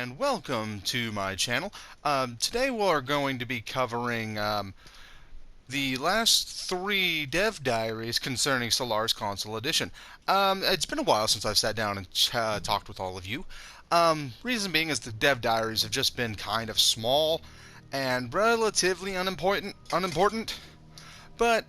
and welcome to my channel. Today we're going to be covering the last 3 dev diaries concerning Stellaris Console Edition. It's been a while since I've sat down and talked with all of you. Reason being is the dev diaries have just been kind of small and relatively unimportant. But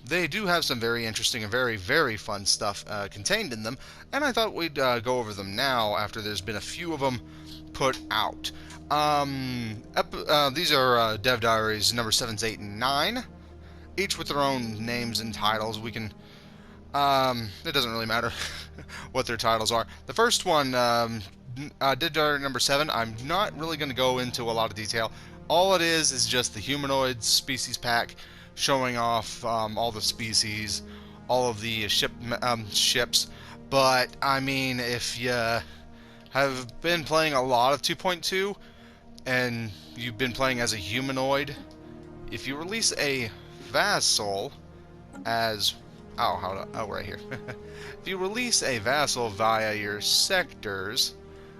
they do have some very interesting and very fun stuff contained in them, and I thought we'd go over them now after there's been a few of them put out. These are Dev Diaries number 7, 8, and 9, each with their own names and titles. We can... it doesn't really matter what their titles are. The first one, Dev Diary number 7, I'm not really going to go into a lot of detail. All it is just the Humanoids species pack, showing off all the species, all of the ships. But I mean, if you have been playing a lot of 2.2 and you've been playing as a humanoid, if you release a vassal as right here. If you release a vassal via your sectors,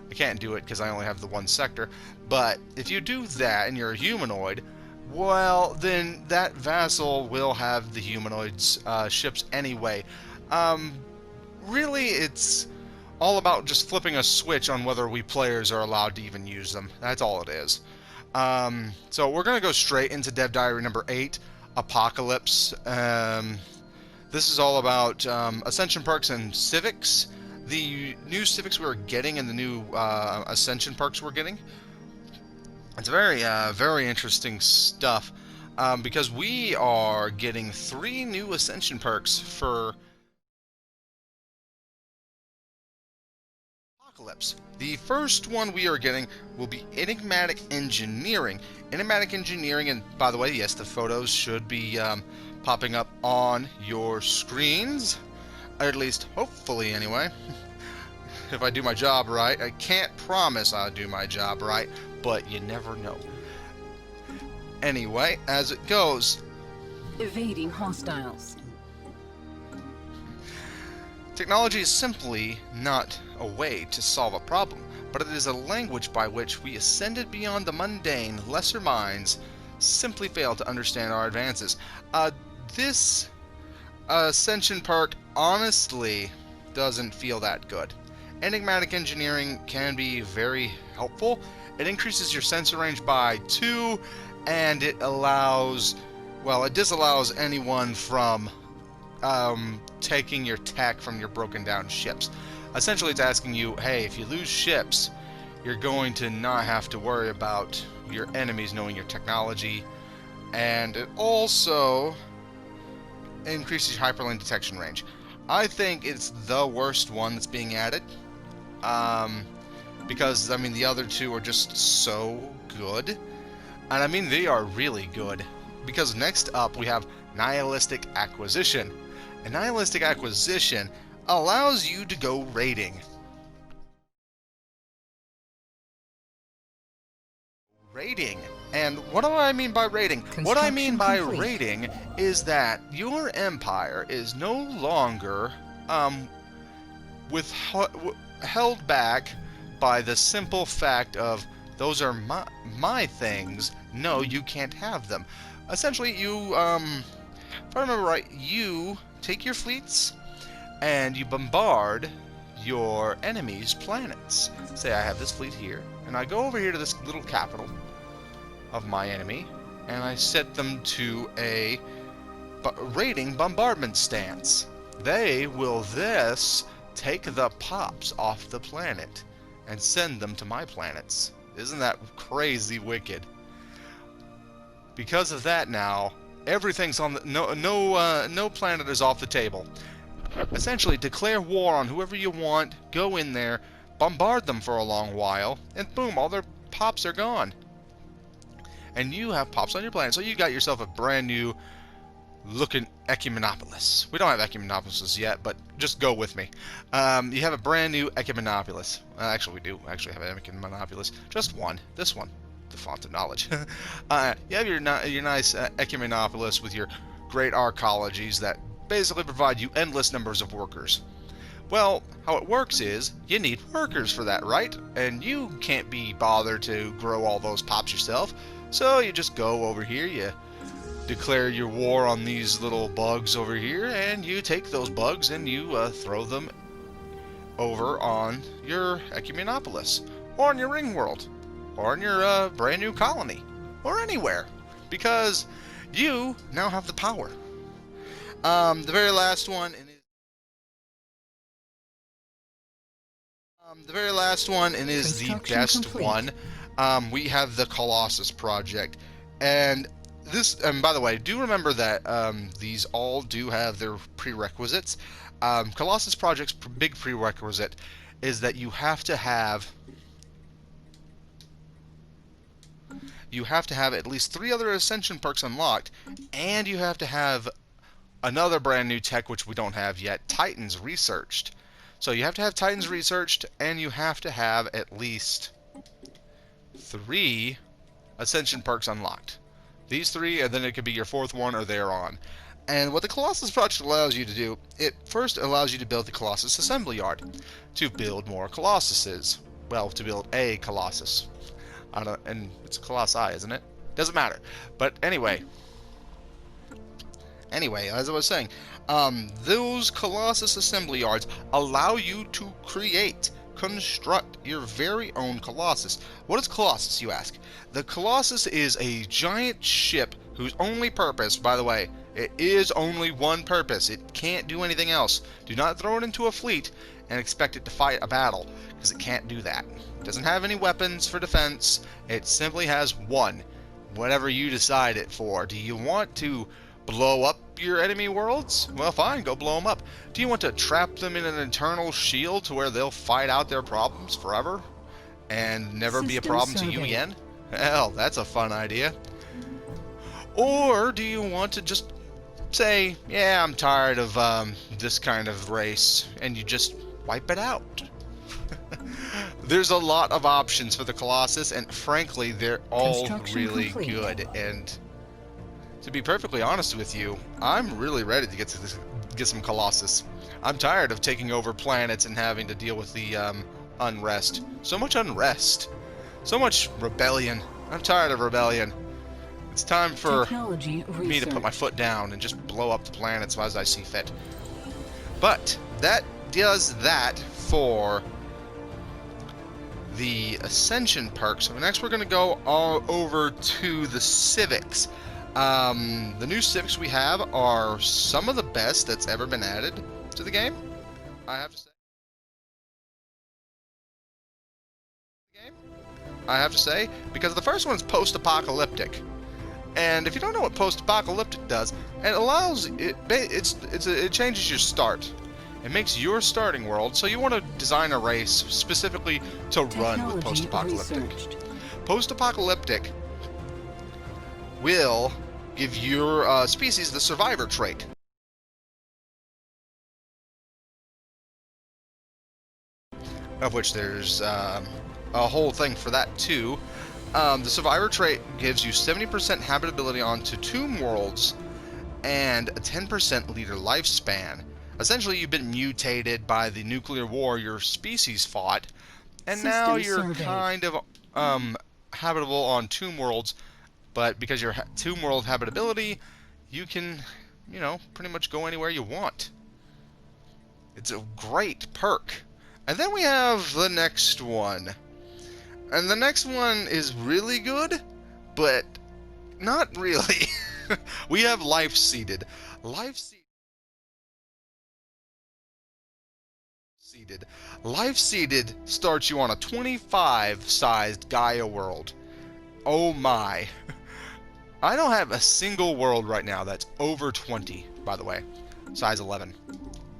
I can't do it because I only have the one sector, but if you do that and you're a humanoid, well, then that vassal will have the humanoids ships anyway. Really, it's all about just flipping a switch on whether we players are allowed to even use them. That's all it is. So we're going to go straight into Dev Diary number 8, Apocalypse. This is all about Ascension Perks and Civics. The new Civics we're getting and the new Ascension Perks we're getting. It's very interesting stuff, because we are getting 3 new Ascension Perks for Apocalypse. The first one we are getting will be Enigmatic Engineering. Enigmatic Engineering, and by the way, yes, the photos should be popping up on your screens, at least hopefully anyway. If I do my job right. I can't promise I'll do my job right, but you never know. Anyway, as it goes... Evading hostiles. Technology is simply not a way to solve a problem, but it is a language by which we ascended beyond the mundane, lesser minds simply fail to understand our advances. This Ascension perk honestly doesn't feel that good. Enigmatic Engineering can be very helpful. It increases your sensor range by 2, and it allows, well, it disallows anyone from taking your tech from your broken down ships. Essentially, it's asking you, hey, if you lose ships, you're going to not have to worry about your enemies knowing your technology. And it also increases your hyperlink detection range. I think it's the worst one that's being added. Because, I mean, the other 2 are just so good. And I mean, they are really good. Because next up, we have Nihilistic Acquisition. And Nihilistic Acquisition allows you to go raiding. And what do I mean by raiding? What I mean by raiding is that your empire is no longer held back by the simple fact of, those are my things, no, you can't have them. Essentially, you, if I remember right, you take your fleets and you bombard your enemies' planets. Say I have this fleet here, and I go over here to this little capital of my enemy, and I set them to a raiding bombardment stance. They will take the pops off the planet and send them to my planets. Isn't that crazy wicked? Because of that now, everything's on the... No planet is off the table. Essentially, declare war on whoever you want, go in there, bombard them for a long while, and boom, all their pops are gone. And you have pops on your planet, so you got yourself a brand new looking Ecumenopolis. We don't have Ecumenopolises yet, but just go with me. You have a brand new Ecumenopolis. Actually, we do actually have an Ecumenopolis. Just one. This one. The Font of Knowledge. You have your nice Ecumenopolis with your great arcologies that basically provide you endless numbers of workers. Well, how it works is, you need workers for that, right? And you can't be bothered to grow all those pops yourself, so you just go over here, you declare your war on these little bugs over here, and you take those bugs and you throw them over on your Ecumenopolis, or on your ring world, or on your brand new colony, or anywhere, because you now have the power. The very last one, and is the best complete. One. We have the Colossus project, and this. And by the way, do remember that these all do have their prerequisites. Colossus project's big prerequisite is that you have to have at least 3 other Ascension perks unlocked, and you have to have another brand new tech which we don't have yet, Titans researched. So you have to have Titans researched, and you have to have at least 3 Ascension perks unlocked. These 3, and then it could be your 4th one or thereon. And what the Colossus project allows you to do, it first allows you to build the Colossus Assembly Yard. To build more Colossuses. Well, to build a Colossus. And it's a Colossi, isn't it? Doesn't matter. But anyway, as I was saying, those Colossus Assembly Yards allow you to construct your very own Colossus. What is Colossus, you ask? The Colossus is a giant ship whose only purpose, by the way, it is only one purpose. It can't do anything else. Do not throw it into a fleet and expect it to fight a battle, because it can't do that. It doesn't have any weapons for defense. It simply has one, whatever you decide it for. Do you want to blow up your enemy worlds? Well, fine, go blow them up. Do you want to trap them in an eternal shield to where they'll fight out their problems forever and never be a problem to you again? Hell, that's a fun idea. Or do you want to just say, yeah, I'm tired of this kind of race, and you just wipe it out? There's a lot of options for the Colossus, and frankly, they're all really good. And to be perfectly honest with you, I'm really ready to get some Colossus. I'm tired of taking over planets and having to deal with the unrest. So much unrest. So much rebellion. I'm tired of rebellion. It's time for me to put my foot down and just blow up the planets as I see fit. But that does that for the Ascension perks. So next we're going to go all over to the civics. The new civics we have are some of the best that's ever been added to the game, I have to say. Because the first one is Postapocalyptic. And if you don't know what Postapocalyptic does, it changes your start. It makes your starting world, so you want to design a race specifically to run with Postapocalyptic. Postapocalyptic will give your species the survivor trait. Of which there's a whole thing for that too. The survivor trait gives you 70% habitability onto tomb worlds and a 10% leader lifespan. Essentially, you've been mutated by the nuclear war your species fought, and now you're kind of habitable on tomb worlds, but because you're tomb world habitability, you can, pretty much go anywhere you want. It's a great perk. And then we have the next one. And the next one is really good, but not really. We have Life Seeded. Life Seeded starts you on a 25-sized Gaia world. Oh my. I don't have a single world right now that's over 20, by the way. Size 11.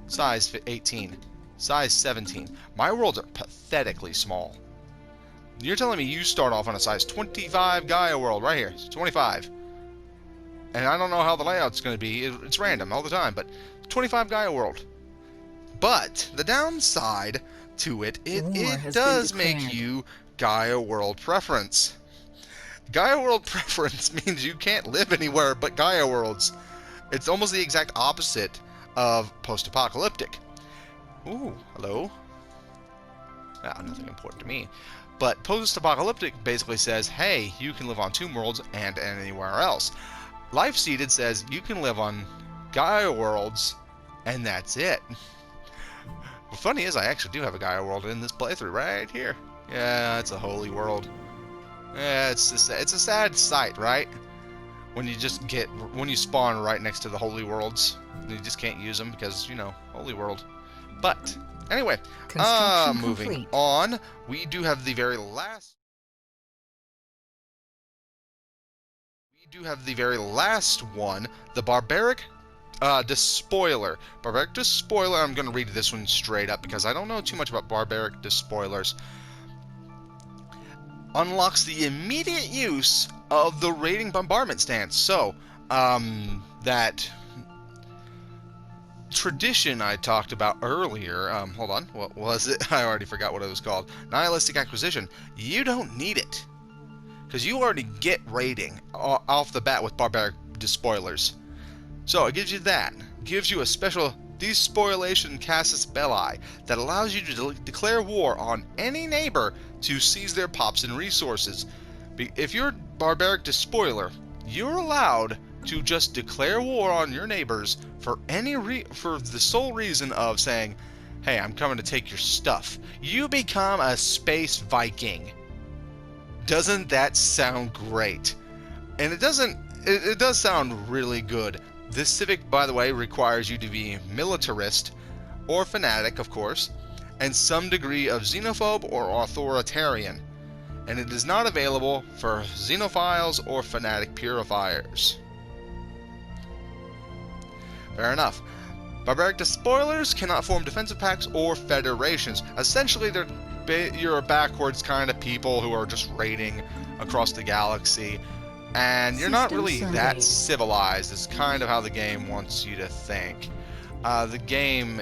Size 18. Size 17. My worlds are pathetically small. You're telling me you start off on a size 25 Gaia world right here. It's 25. And I don't know how the layout's going to be. It's random all the time, but 25 Gaia world. But the downside to it does make you Gaia world preference. Gaia world preference means you can't live anywhere but Gaia worlds. It's almost the exact opposite of post-apocalyptic. Ooh, hello. Ah, nothing important to me. But Postapocalyptic basically says, hey, you can live on Tomb Worlds and anywhere else. Life Seeded says you can live on Gaia Worlds, and that's it. What funny is, I actually do have a Gaia World in this playthrough right here. Yeah, it's a holy world. Yeah, it's a sad sight, right? When you spawn right next to the holy worlds, and you just can't use them because, you know, holy world. But anyway, Construction moving complete. on, we do have the very last. We do have the very last one, the Barbaric Despoiler. Barbaric Despoiler, I'm going to read this one straight up because I don't know too much about Barbaric Despoilers. Unlocks the immediate use of the raiding bombardment stance. So, that tradition I talked about earlier, hold on, what was it? I already forgot what it was called. Nihilistic Acquisition. You don't need it, because you already get raiding off the bat with Barbaric Despoilers. So it gives you that. It gives you a special Despoilation Casus Belli that allows you to declare war on any neighbor to seize their pops and resources. If you're Barbaric Despoiler, you're allowed to just declare war on your neighbors for for the sole reason of saying, hey, I'm coming to take your stuff. You become a space Viking. Doesn't that sound great? And it does sound really good. This civic, by the way, requires you to be militarist or fanatic, of course, and some degree of xenophobe or authoritarian. And it is not available for xenophiles or fanatic purifiers. Fair enough. Barbaric Despoilers cannot form defensive pacts or federations. Essentially, you're a backwards kind of people who are just raiding across the galaxy, and you're not really that civilized. Is kind of how the game wants you to think. The game,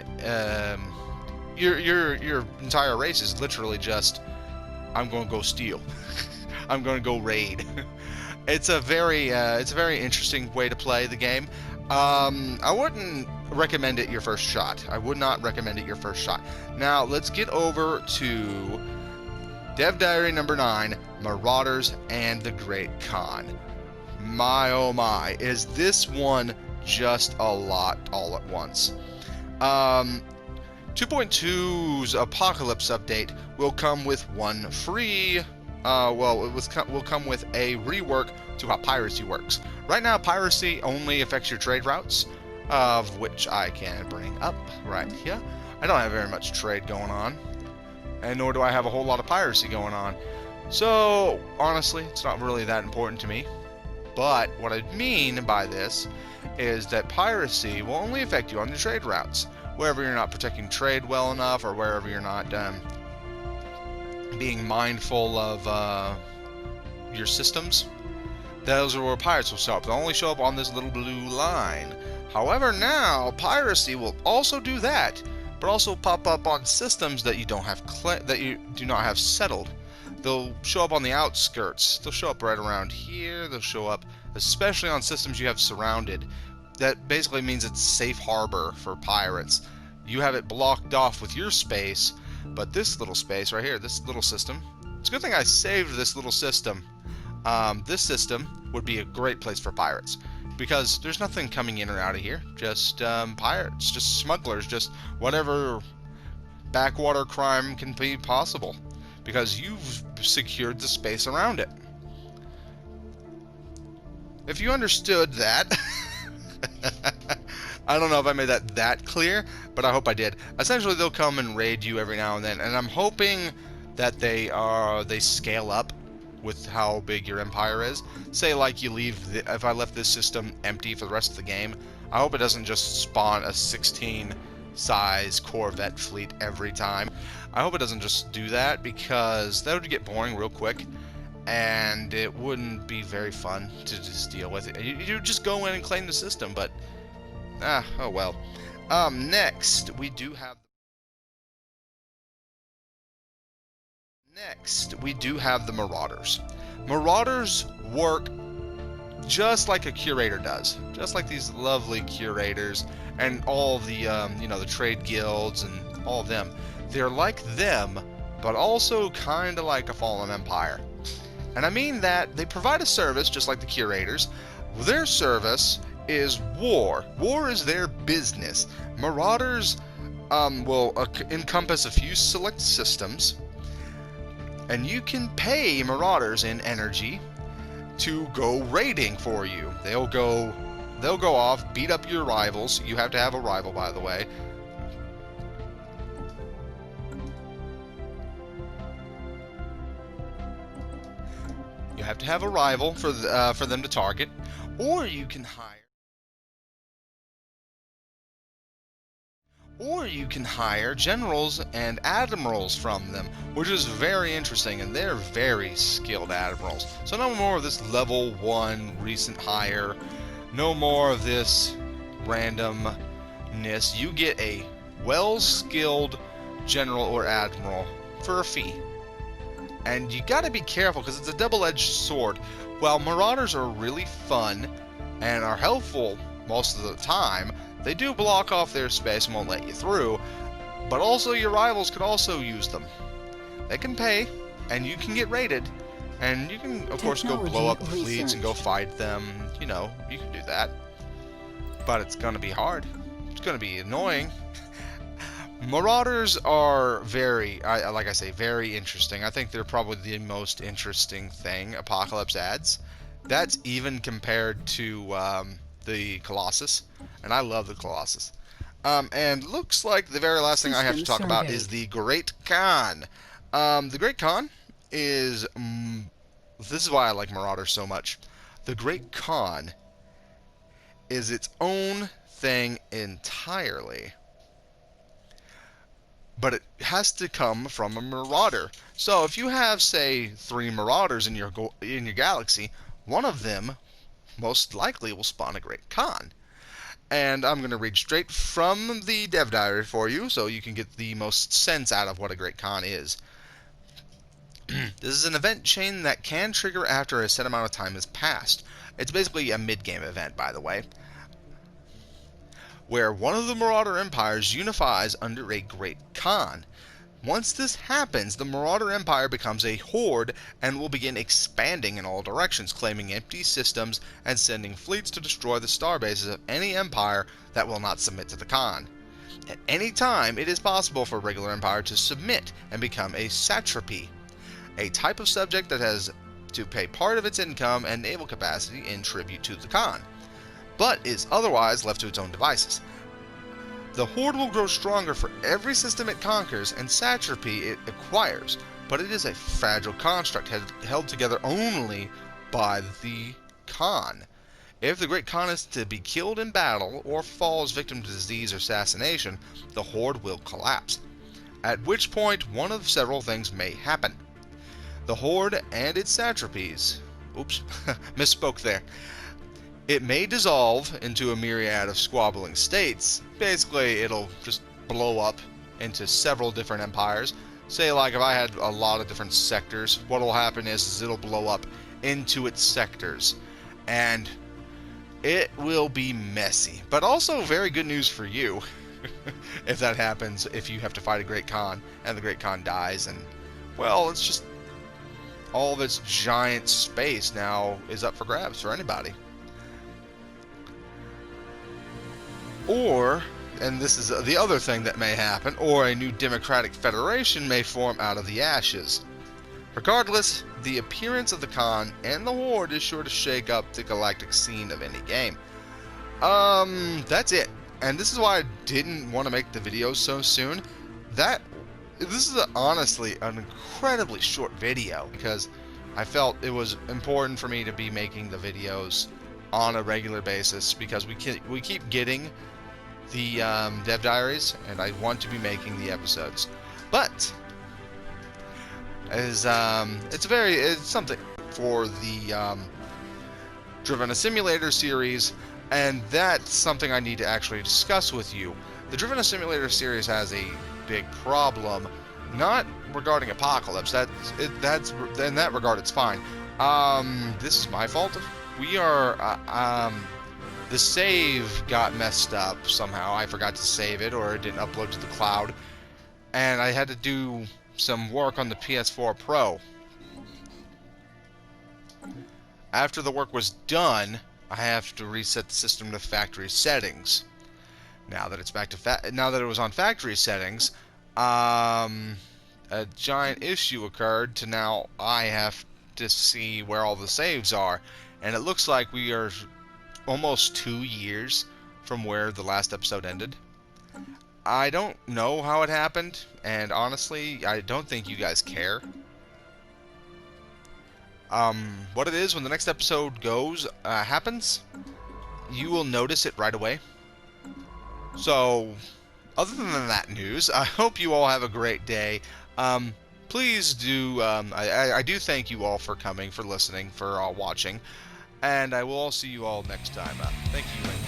your entire race is literally just, I'm going to go steal. I'm going to go raid. It's a very interesting way to play the game. I wouldn't recommend it your first shot. I would not recommend it your first shot. Now, let's get over to Dev Diary number 9, Marauders and the Great Khan. My oh my, is this one just a lot all at once. 2.2's Apocalypse update will come with one free, will come with a rework to how piracy works. Right now, piracy only affects your trade routes, of which I can bring up right here. I don't have very much trade going on, and nor do I have a whole lot of piracy going on. So, honestly, it's not really that important to me. But what I mean by this is that piracy will only affect you on your trade routes, wherever you're not protecting trade well enough, or wherever you're not being mindful of your systems. Those are where pirates will show up. They'll only show up on this little blue line. However, now piracy will also do that, but also pop up on systems that you do not have settled. They'll show up on the outskirts. They'll show up right around here. They'll show up especially on systems you have surrounded. That basically means it's safe harbor for pirates. You have it blocked off with your space, but this little space right here, this little system, it's a good thing I saved this little system. This system would be a great place for pirates, because there's nothing coming in or out of here. Just pirates, just smugglers, just whatever backwater crime can be possible, because you've secured the space around it. If you understood that, I don't know if I made that clear, but I hope I did. Essentially, they'll come and raid you every now and then, and I'm hoping that they scale up with how big your empire is. Say, like, if I left this system empty for the rest of the game, I hope it doesn't just spawn a 16 size Corvette fleet every time. I hope it doesn't just do that, because that would get boring real quick, and it wouldn't be very fun to just deal with it. You just go in and claim the system, but oh well. Next we do have the Marauders. Marauders work just like a curator does, just like these lovely curators and all the the trade guilds and all of them. They're like them, but also kind of like a fallen empire. And I mean that they provide a service just like the curators. Their service is war. War is their business. Marauders will encompass a few select systems, and you can pay Marauders in energy to go raiding for you. They'll go off, beat up your rivals. You have to have a rival, by the way. You have to have a rival for them to target, or you can hire. Or you can hire generals and admirals from them, which is very interesting, and they're very skilled admirals. So no more of this level 1 recent hire, no more of this randomness. You get a well-skilled general or admiral for a fee. And you gotta be careful, because it's a double-edged sword. While Marauders are really fun and are helpful most of the time, they do block off their space and won't let you through, but also your rivals could also use them. They can pay, and you can get raided, and you can, of course, go blow up the fleets and go fight them. You know, you can do that. But it's gonna be hard. It's gonna be annoying. Marauders are very, like I say, very interesting. I think they're probably the most interesting thing Apocalypse adds. That's even compared to the Colossus, and I love the Colossus. And looks like the very last thing I have to talk about is the Great Khan. The Great Khan is... this is why I like Marauders so much. The Great Khan is its own thing entirely. But it has to come from a Marauder. So if you have, say, 3 Marauders in your galaxy, one of them most likely will spawn a Great Khan. And I'm going to read straight from the dev diary for you, so you can get the most sense out of what a Great Khan is. This is an event chain that can trigger after a set amount of time has passed. It's basically a mid-game event, by the way, where one of the Marauder empires unifies under a Great Khan. Once this happens, the Marauder Empire becomes a horde and will begin expanding in all directions, claiming empty systems and sending fleets to destroy the starbases of any empire that will not submit to the Khan. At any time, it is possible for a regular empire to submit and become a satrapy, a type of subject that has to pay part of its income and naval capacity in tribute to the Khan, but is otherwise left to its own devices. The Horde will grow stronger for every system it conquers and satrapy it acquires, but it is a fragile construct held together only by the Khan. If the Great Khan is to be killed in battle or falls victim to disease or assassination, the Horde will collapse, at which point one of several things may happen. The Horde and its satrapies... oops, misspoke there. It may dissolve into a myriad of squabbling states. Basically, it'll just blow up into several different empires. Say, like, if I had a lot of different sectors, what will happen is it'll blow up into its sectors. And it will be messy. But also very good news for you, if that happens, if you have to fight a Great Khan, and the Great Khan dies, and, well, it's just... all of its giant space now is up for grabs for anybody. Or, and this is the other thing that may happen, or a new democratic federation may form out of the ashes. Regardless, the appearance of the Khan and the Horde is sure to shake up the galactic scene of any game. That's it. And this is why I didn't want to make the video so soon. This is honestly an incredibly short video, because I felt it was important for me to be making the videos on a regular basis, because we keep getting the dev diaries, and I want to be making the episodes. But as it's something for the Driven a Simulator series, and that's something I need to actually discuss with you. The Driven a Simulator series has a big problem, not regarding Apocalypse. In that regard, it's fine. This is my fault, we are, the save got messed up somehow. I forgot to save it, or it didn't upload to the cloud, and I had to do some work on the PS4 Pro. After the work was done, I have to reset the system to factory settings. Now that it's back to now that it was on factory settings, a giant issue occurred. To now I have to see where all the saves are, and it looks like we are almost 2 years from where the last episode ended. I don't know how it happened, and honestly, I don't think you guys care. What it is, when the next episode happens, you will notice it right away. So, other than that news, I hope you all have a great day. Please do, I do thank you all for coming, for listening, for watching, and I will all see you all next time. Thank you.